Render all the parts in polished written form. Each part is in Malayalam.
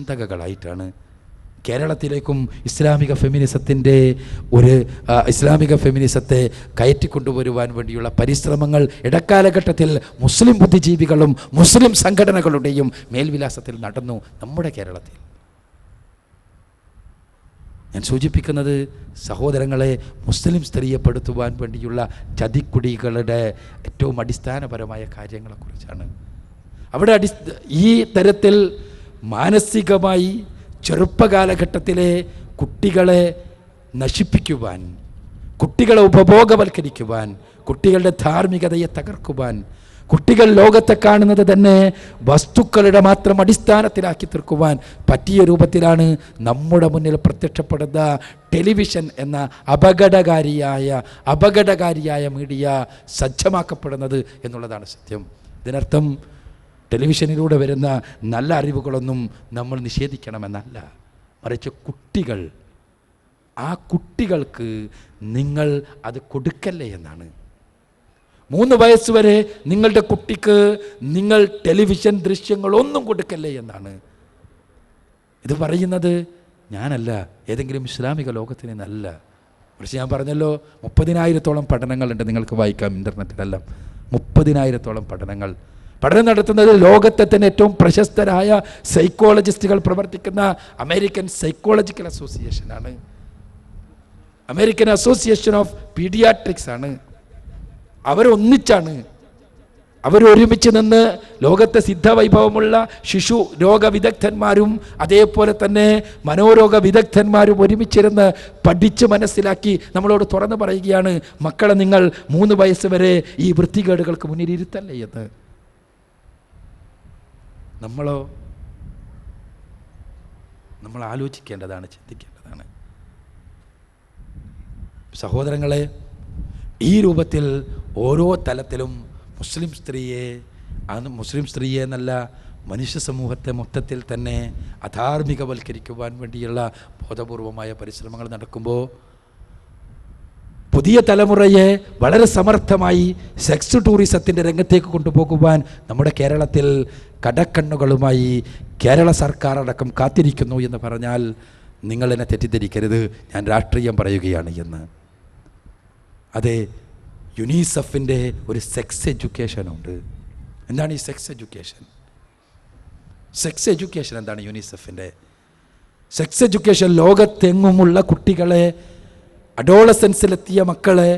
ചിന്തകളായിട്ടാണ്. കേരളത്തിലേക്കും ഇസ്ലാമിക ഫെമിനിസത്തെ കയറ്റിക്കൊണ്ടുവരുവാൻ വേണ്ടിയുള്ള പരിശ്രമങ്ങൾ ഇടക്കാലഘട്ടത്തിൽ മുസ്ലിം ബുദ്ധിജീവികളും മുസ്ലിം സംഘടനകളുടെയും മേൽവിലാസത്തിൽ നടന്നു നമ്മുടെ കേരളത്തിൽ. ഞാൻ സൂചിപ്പിക്കുന്നത് സഹോദരങ്ങളെ, മുസ്ലിം സ്ത്രീയെപ്പെടുത്തുവാൻ വേണ്ടിയുള്ള ചതിക്കുടികളുടെ ഏറ്റവും അടിസ്ഥാനപരമായ കാര്യങ്ങളെക്കുറിച്ചാണ്. അവിടെ ഈ തരത്തിൽ മാനസികമായി ചെറുപ്പകാലഘട്ടത്തിലെ കുട്ടികളെ നശിപ്പിക്കുവാൻ, കുട്ടികളെ ഉപഭോഗവൽക്കരിക്കുവാൻ, കുട്ടികളുടെ ധാർമ്മികതയെ തകർക്കുവാൻ, കുട്ടികൾ ലോകത്തെ കാണുന്നത് തന്നെ വസ്തുക്കളുടെ മാത്രം അടിസ്ഥാനത്തിലാക്കി തീർക്കുവാൻ പറ്റിയ രൂപത്തിലാണ് നമ്മുടെ മുന്നിൽ പ്രത്യക്ഷപ്പെടുന്ന ടെലിവിഷൻ എന്ന അപകടകാരിയായ മീഡിയ സജ്ജമാക്കപ്പെടുന്നത് എന്നുള്ളതാണ് സത്യം. ഇതിനർത്ഥം ടെലിവിഷനിലൂടെ വരുന്ന നല്ല അറിവുകളൊന്നും നമ്മൾ നിഷേധിക്കണമെന്നല്ല, മറിച്ച് കുട്ടികൾക്ക് നിങ്ങൾ അത് കൊടുക്കല്ലേ എന്നാണ്. 3 വയസ്സ് വരെ നിങ്ങളുടെ കുട്ടിക്ക് നിങ്ങൾ ടെലിവിഷൻ ദൃശ്യങ്ങളൊന്നും കൊടുക്കല്ലേ എന്നാണ്. ഇത് പറയുന്നത് ഞാനല്ല, ഏതെങ്കിലും ഇസ്ലാമിക ലോകത്തിന് നല്ല. പക്ഷേ ഞാൻ പറഞ്ഞല്ലോ 30,000-ഓളം പഠനങ്ങളുണ്ട്, നിങ്ങൾക്ക് വായിക്കാം ഇൻ്റർനെറ്റിലെല്ലാം. 30,000-ഓളം പഠനം നടത്തുന്നത് ലോകത്തെ തന്നെ ഏറ്റവും പ്രശസ്തരായ സൈക്കോളജിസ്റ്റുകൾ പ്രവർത്തിക്കുന്ന അമേരിക്കൻ സൈക്കോളജിക്കൽ അസോസിയേഷനാണ്, അമേരിക്കൻ അസോസിയേഷൻ ഓഫ് പീഡിയാട്രിക്സ് ആണ്. അവരൊരുമിച്ച് നിന്ന് ലോകത്തെ സിദ്ധവൈഭവമുള്ള ശിശു രോഗ വിദഗ്ധന്മാരും അതേപോലെ തന്നെ മനോരോഗ വിദഗ്ധന്മാരും ഒരുമിച്ചിരുന്ന് പഠിച്ച് മനസ്സിലാക്കി നമ്മളോട് തുറന്നു പറയുകയാണ്, മക്കളെ നിങ്ങൾ 3 വയസ്സ് വരെ ഈ വൃത്തികേടുകൾക്ക് മുന്നിൽ ഇരുത്തല്ലേ എന്ന്. നമ്മൾ ആലോചിക്കേണ്ടതാണ്, ചിന്തിക്കേണ്ടതാണ്. സഹോദരങ്ങളെ, ഈ രൂപത്തിൽ ഓരോ തലത്തിലും മുസ്ലിം സ്ത്രീയെ എന്നല്ല മനുഷ്യ സമൂഹത്തെ മൊത്തത്തിൽ തന്നെ അധാർമികവൽക്കരിക്കുവാൻ വേണ്ടിയുള്ള ബോധപൂർവമായ പരിശ്രമങ്ങൾ നടക്കുമ്പോൾ പുതിയ തലമുറയെ വളരെ സമർത്ഥമായി സെക്സ് ടൂറിസത്തിൻ്റെ രംഗത്തേക്ക് കൊണ്ടുപോകുവാൻ നമ്മുടെ കേരളത്തിൽ കടക്കണ്ണുകളുമായി കേരള സർക്കാർ അടക്കം കാത്തിരിക്കുന്നു എന്ന് പറഞ്ഞാൽ നിങ്ങളെന്നെ തെറ്റിദ്ധരിക്കരുത്, ഞാൻ രാഷ്ട്രീയം പറയുകയാണ് എന്ന്. അതെ, യുനിസെഫിൻ്റെ ഒരു സെക്സ് എഡ്യൂക്കേഷനുണ്ട്. എന്താണ് ഈ സെക്സ് എഡ്യൂക്കേഷൻ എന്താണ് യുനിസെഫിൻ്റെ സെക്സ് എഡ്യൂക്കേഷൻ? ലോകത്തെങ്ങുമുള്ള കുട്ടികളെ, അഡോളസൻസിലെത്തിയ മക്കളെ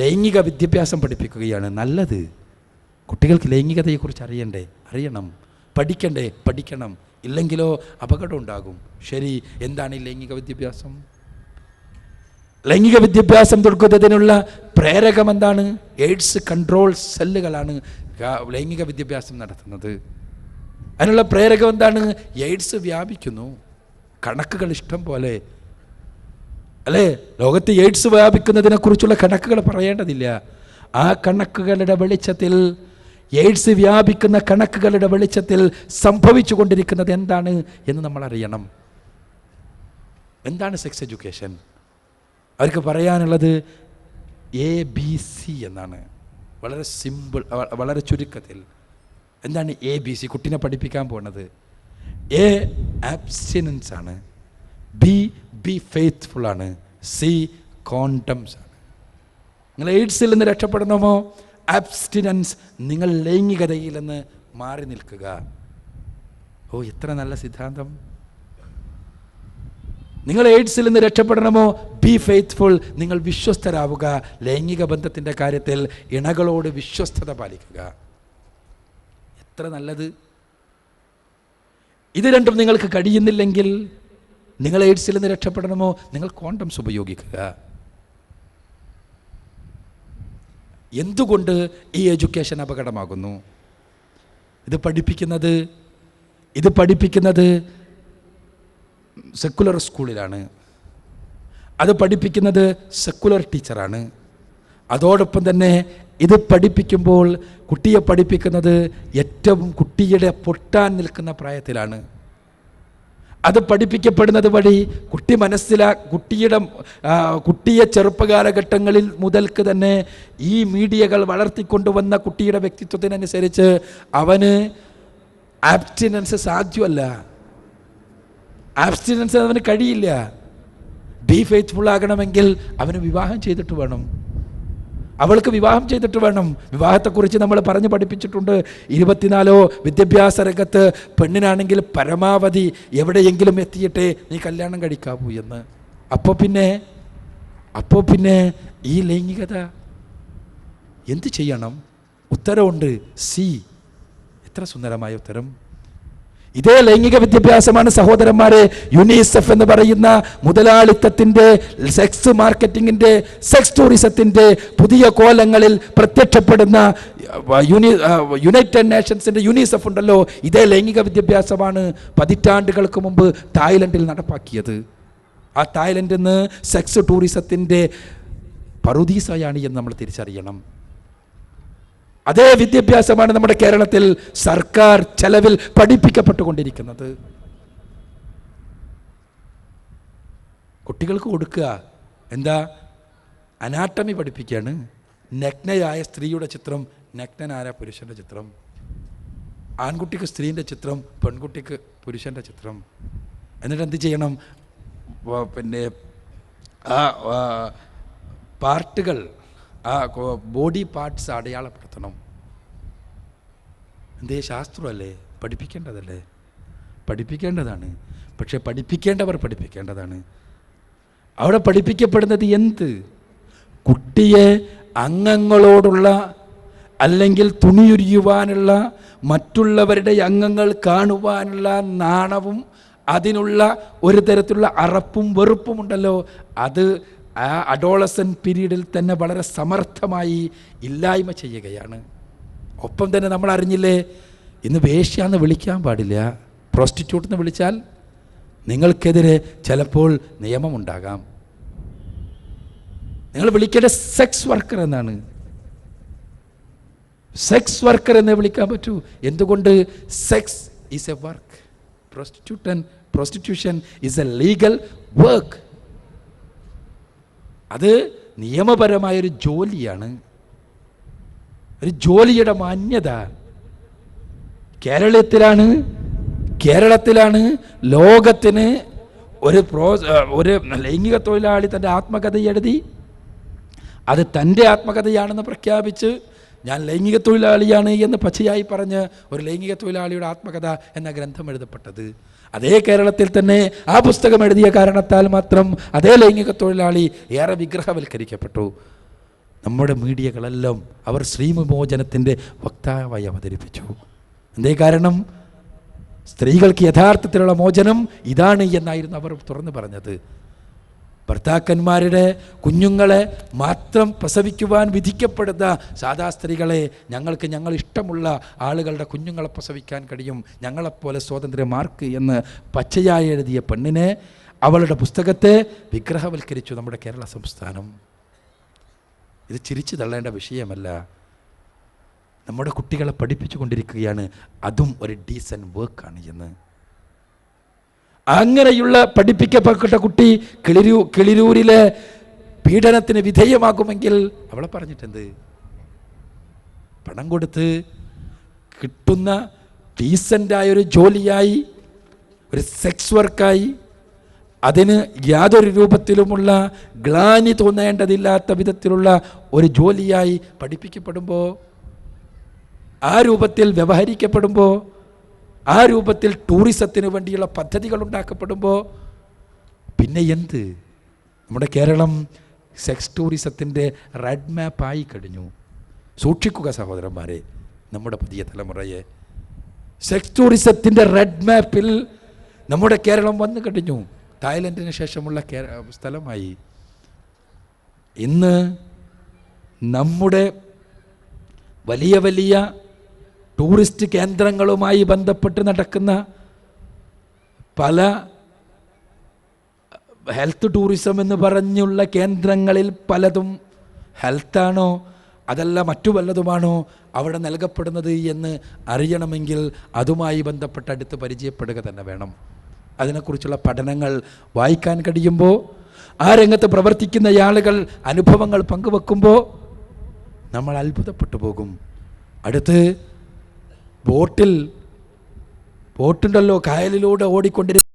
ലൈംഗിക വിദ്യാഭ്യാസം പഠിപ്പിക്കുകയാണ്. നല്ലത്. കുട്ടികൾക്ക് ലൈംഗികതയെക്കുറിച്ച് അറിയണം, പഠിക്കണം. ഇല്ലെങ്കിലോ അപകടം ഉണ്ടാകും. ശരി, എന്താണ് ഈ ലൈംഗിക വിദ്യാഭ്യാസം? ലൈംഗിക വിദ്യാഭ്യാസം കൊടുക്കുന്നതിനുള്ള പ്രേരകം എന്താണ്? എയ്ഡ്സ് കൺട്രോൾ സെല്ലുകളാണ് ലൈംഗിക വിദ്യാഭ്യാസം നടത്തുന്നത്. അതിനുള്ള പ്രേരകം എന്താണ്? എയ്ഡ്സ് വ്യാപിക്കുന്നു, കണക്കുകൾ ഇഷ്ടം പോലെ അല്ലേ? ലോകത്ത് എയ്ഡ്സ് വ്യാപിക്കുന്നതിനെ കുറിച്ചുള്ള കണക്കുകൾ പറയേണ്ടതില്ല. ആ കണക്കുകളുടെ വെളിച്ചത്തിൽ, എയ്ഡ്സ് വ്യാപിക്കുന്ന കണക്കുകളുടെ വെളിച്ചത്തിൽ സംഭവിച്ചു കൊണ്ടിരിക്കുന്നത് എന്താണ് എന്ന് നമ്മൾ അറിയണം. എന്താണ് സെക്സ് എഡ്യൂക്കേഷൻ? അവർക്ക് പറയാനുള്ളത് ABC എന്നാണ്. വളരെ സിമ്പിൾ, വളരെ ചുരുക്കത്തിൽ. എന്താണ് ABC? കുട്ടീനെ പഠിപ്പിക്കാൻ പോകുന്നത് A ആബ്സ്റ്റിനൻസ് ആണ്, ബി ഫെയ്ത്ത്ഫുൾ ആണ്, C കോണ്ടംസ് ആണ്. നിങ്ങൾ എയ്ഡ്സിൽ നിന്ന് രക്ഷപ്പെടണമോ? ആബ്സ്റ്റിനൻസ്, നിങ്ങൾ ലൈംഗികതയിൽ നിന്ന് മാറി നിൽക്കുക. ഓ, എത്ര നല്ല സിദ്ധാന്തം! നിങ്ങൾ എയ്ഡ്സിൽ നിന്ന് രക്ഷപ്പെടണമോ? ബി ഫെയ്ത്ത്ഫുൾ, നിങ്ങൾ വിശ്വസ്തരാവുക. ലൈംഗിക ബന്ധത്തിൻ്റെ കാര്യത്തിൽ ഇണകളോട് വിശ്വസ്തത പാലിക്കുക. എത്ര നല്ലത്! ഇത് രണ്ടും നിങ്ങൾക്ക് കഴിയുന്നില്ലെങ്കിൽ, നിങ്ങൾ എയ്ഡ്സിൽ നിന്ന് രക്ഷപ്പെടണമോ? നിങ്ങൾ കോണ്ടംസ് ഉപയോഗിക്കുക. എന്തുകൊണ്ട് ഈ എഡ്യൂക്കേഷൻ അപകടമാകുന്നു? ഇത് പഠിപ്പിക്കുന്നത് സെക്കുലർ സ്കൂളിലാണ്. അത് പഠിപ്പിക്കുന്നത് സെക്കുലർ ടീച്ചറാണ്. അതോടൊപ്പം തന്നെ ഇത് പഠിപ്പിക്കുമ്പോൾ കുട്ടിയെ പഠിപ്പിക്കുന്നത് ഏറ്റവും കുട്ടിയുടെ പൊട്ടാൻ നിൽക്കുന്ന പ്രായത്തിലാണ്. അത് പഠിപ്പിക്കപ്പെടുന്നത് വഴി കുട്ടിയെ ചെറുപ്പകാലഘട്ടങ്ങളിൽ മുതൽക്ക് തന്നെ ഈ മീഡിയകൾ വളർത്തിക്കൊണ്ടുവന്ന കുട്ടിയുടെ വ്യക്തിത്വത്തിനനുസരിച്ച് അവന് ആബ്സ്റ്റിനൻസ് സാധ്യമല്ല. ആബ്സ്റ്റിനൻസ് അവന് കഴിയില്ല. ബി ഫെയ്ത്ത്ഫുൾ ആകണമെങ്കിൽ അവന് വിവാഹം ചെയ്തിട്ട് വേണം, അവൾക്ക് വിവാഹം ചെയ്തിട്ട് വേണം. വിവാഹത്തെക്കുറിച്ച് നമ്മൾ പറഞ്ഞ് പഠിപ്പിച്ചിട്ടുണ്ട്. 24 വിദ്യാഭ്യാസ രംഗത്ത് പെണ്ണിനാണെങ്കിൽ പരമാവധി എവിടെയെങ്കിലും എത്തിയിട്ടേ നീ കല്യാണം കഴിക്കാവൂ എന്ന്. അപ്പോൾ പിന്നെ ഈ ലൈംഗികത എന്ത് ചെയ്യണം? ഉത്തരവുണ്ട്. സി. എത്ര സുന്ദരമായ ഉത്തരം! ഇതേ ലൈംഗിക വിദ്യാഭ്യാസമാണ് സഹോദരന്മാരെ യുനിസെഫ് എന്ന് പറയുന്ന മുതലാളിത്തത്തിൻ്റെ, സെക്സ് മാർക്കറ്റിങ്ങിൻ്റെ, സെക്സ് ടൂറിസത്തിൻ്റെ പുതിയ കോലങ്ങളിൽ പ്രത്യക്ഷപ്പെടുന്ന യുണൈറ്റഡ് നേഷൻസിൻ്റെ യുനിസെഫ് ഉണ്ടല്ലോ, ഇതേ ലൈംഗിക വിദ്യാഭ്യാസമാണ് പതിറ്റാണ്ടുകൾക്ക് മുമ്പ് തായ്ലൻഡിൽ നടപ്പാക്കിയത്. ആ തായ്ലൻഡിൽ നിന്ന് സെക്സ് ടൂറിസത്തിൻ്റെ പറുദീസയാണ് എന്ന് നമ്മൾ തിരിച്ചറിയണം. അതേ വിദ്യാഭ്യാസമാണ് നമ്മുടെ കേരളത്തിൽ സർക്കാർ ചെലവിൽ പഠിപ്പിക്കപ്പെട്ടുകൊണ്ടിരിക്കുന്നത്. കുട്ടികൾക്ക് കൊടുക്കുക എന്താ? അനാട്ടമി പഠിപ്പിക്കുകയാണ്. നഗ്നയായ സ്ത്രീയുടെ ചിത്രം, നഗ്നനായ പുരുഷൻ്റെ ചിത്രം, ആൺകുട്ടിക്ക് സ്ത്രീൻ്റെ ചിത്രം, പെൺകുട്ടിക്ക് പുരുഷൻ്റെ ചിത്രം. എന്നിട്ട് എന്ത് ചെയ്യണം? പിന്നെ ആ പാർട്ടുകൾ, ആ ബോഡി പാർട്സ് അടയാളപ്പെടുത്തണം. എന്തേ ശാസ്ത്രമല്ലേ? പഠിപ്പിക്കേണ്ടതല്ലേ? പഠിപ്പിക്കേണ്ടതാണ്. പക്ഷെ പഠിപ്പിക്കേണ്ടവർ പഠിപ്പിക്കേണ്ടതാണ്. അവിടെ പഠിപ്പിക്കപ്പെടുന്നത് എന്ത്? കുട്ടിയെ അംഗങ്ങളോടുള്ള, അല്ലെങ്കിൽ തുണിയുരിയുവാനുള്ള, മറ്റുള്ളവരുടെ അംഗങ്ങൾ കാണുവാനുള്ള നാണവും അതിനുള്ള ഒരു തരത്തിലുള്ള അറപ്പും വെറുപ്പും ഉണ്ടല്ലോ, അത് ആ അഡോളസൻ പീരീഡിൽ തന്നെ വളരെ സമർത്ഥമായി ഇല്ലായ്മ ചെയ്യുകയാണ്. ഒപ്പം തന്നെ നമ്മൾ അറിഞ്ഞില്ലേ, ഇന്ന് വേശ്യാന്ന് വിളിക്കാൻ പാടില്ല, പ്രോസ്റ്റിറ്റ്യൂട്ട് എന്ന് വിളിച്ചാൽ നിങ്ങൾക്കെതിരെ ചിലപ്പോൾ നിയമമുണ്ടാകാം. നിങ്ങൾ വിളിക്കേണ്ട സെക്സ് വർക്കർ എന്നാണ്. സെക്സ് വർക്കർ എന്നേ വിളിക്കാൻ പറ്റൂ. എന്തുകൊണ്ട്? Sex is A work. prostitution is a legal work. അത് നിയമപരമായൊരു ജോലിയാണ്, ഒരു ജോലിയുടെ മാന്യത. കേരളത്തിലാണ് ലോകത്തിന് ഒരു ലൈംഗിക തൊഴിലാളി തൻ്റെ ആത്മകഥ എഴുതി, അത് തൻ്റെ ആത്മകഥയാണെന്ന് പ്രഖ്യാപിച്ച്, ഞാൻ ലൈംഗിക തൊഴിലാളിയാണ് എന്ന് പച്ചയായി പറഞ്ഞ് ഒരു ലൈംഗിക തൊഴിലാളിയുടെ ആത്മകഥ എന്ന ഗ്രന്ഥം എഴുതപ്പെട്ടത്. അതേ കേരളത്തിൽ തന്നെ ആ പുസ്തകം എഴുതിയ കാരണത്താൽ മാത്രം അതേ ലൈംഗിക തൊഴിലാളി ഏറെ വിഗ്രഹവൽക്കരിക്കപ്പെട്ടു. നമ്മുടെ മീഡിയകളെല്ലാം അവർ സ്ത്രീവിമോചനത്തിൻ്റെ വക്താവായി അവതരിപ്പിച്ചു. എന്തേ കാരണം? സ്ത്രീകൾക്ക് യഥാർത്ഥത്തിലുള്ള മോചനം ഇതാണ് എന്നായിരുന്നു അവർ തുറന്നു പറഞ്ഞത്. ഭർത്താക്കന്മാരുടെ കുഞ്ഞുങ്ങളെ മാത്രം പ്രസവിക്കുവാൻ വിധിക്കപ്പെടുന്ന സാധാ സ്ത്രീകളെ ഞങ്ങൾ ഇഷ്ടമുള്ള ആളുകളുടെ കുഞ്ഞുങ്ങളെ പ്രസവിക്കാൻ കഴിയും, ഞങ്ങളെപ്പോലെ സ്വാതന്ത്ര്യമാർക്ക് എന്ന് പച്ചയായി എഴുതിയ പെണ്ണിനെ, അവളുടെ പുസ്തകത്തെ വിഗ്രഹവൽക്കരിച്ചു നമ്മുടെ കേരള സംസ്ഥാനം. ഇത് ചിരിച്ചു തള്ളേണ്ട വിഷയമല്ല. നമ്മുടെ കുട്ടികളെ പഠിപ്പിച്ചു കൊണ്ടിരിക്കുകയാണ് അതും ഒരു ഡീസൻറ്റ് വർക്കാണ് എന്ന്. അങ്ങനെയുള്ള പഠിപ്പിക്കപ്പെട്ട കുട്ടി കിളിരൂരിലെ പീഡനത്തിന് വിധേയമാകുമെങ്കിൽ അവളെ പറഞ്ഞിട്ടെന്ത്? പണം കൊടുത്ത് കിട്ടുന്ന ഡീസൻ്റായൊരു ജോലിയായി, ഒരു സെക്സ് വർക്കായി, അതിന് യാതൊരു രൂപത്തിലുമുള്ള ഗ്ലാനി തോന്നേണ്ടതില്ലാത്ത വിധത്തിലുള്ള ഒരു ജോലിയായി പഠിപ്പിക്കപ്പെടുമ്പോൾ, ആ രൂപത്തിൽ വ്യവഹരിക്കപ്പെടുമ്പോൾ, ആ രൂപത്തിൽ ടൂറിസത്തിന് വേണ്ടിയുള്ള പദ്ധതികൾ ഉണ്ടാക്കപ്പെടുമ്പോൾ പിന്നെ എന്ത്? നമ്മുടെ കേരളം സെക്സ് ടൂറിസത്തിൻ്റെ റെഡ് മാപ്പായി കഴിഞ്ഞു. സൂക്ഷിക്കുക സഹോദരന്മാരെ, നമ്മുടെ പുതിയ തലമുറയെ. സെക്സ് ടൂറിസത്തിൻ്റെ റെഡ് മാപ്പിൽ നമ്മുടെ കേരളം വന്നു കഴിഞ്ഞു. തായ്ലൻഡിന് ശേഷമുള്ള സ്ഥലമായി. ഇന്ന് നമ്മുടെ വലിയ വലിയ ടൂറിസ്റ്റ് കേന്ദ്രങ്ങളുമായി ബന്ധപ്പെട്ട് നടക്കുന്ന പല ഹെൽത്ത് ടൂറിസം എന്ന് പറഞ്ഞുള്ള കേന്ദ്രങ്ങളിൽ പലതും ഹെൽത്താണോ അതല്ല മറ്റു വല്ലതുമാണോ അവിടെ നൽകപ്പെടുന്നത് എന്ന് അറിയണമെങ്കിൽ അതുമായി ബന്ധപ്പെട്ട് അടുത്ത് പരിചയപ്പെടുക തന്നെ വേണം. അതിനെക്കുറിച്ചുള്ള പഠനങ്ങൾ വായിക്കാൻ കഴിയുമ്പോൾ, ആ രംഗത്ത് പ്രവർത്തിക്കുന്ന ആളുകൾ അനുഭവങ്ങൾ പങ്കുവെക്കുമ്പോൾ നമ്മൾ അത്ഭുതപ്പെട്ടു പോകും. അടുത്ത് ബോട്ടുണ്ടല്ലോ, കായലിലൂടെ ഓടിക്കൊണ്ടിരുന്ന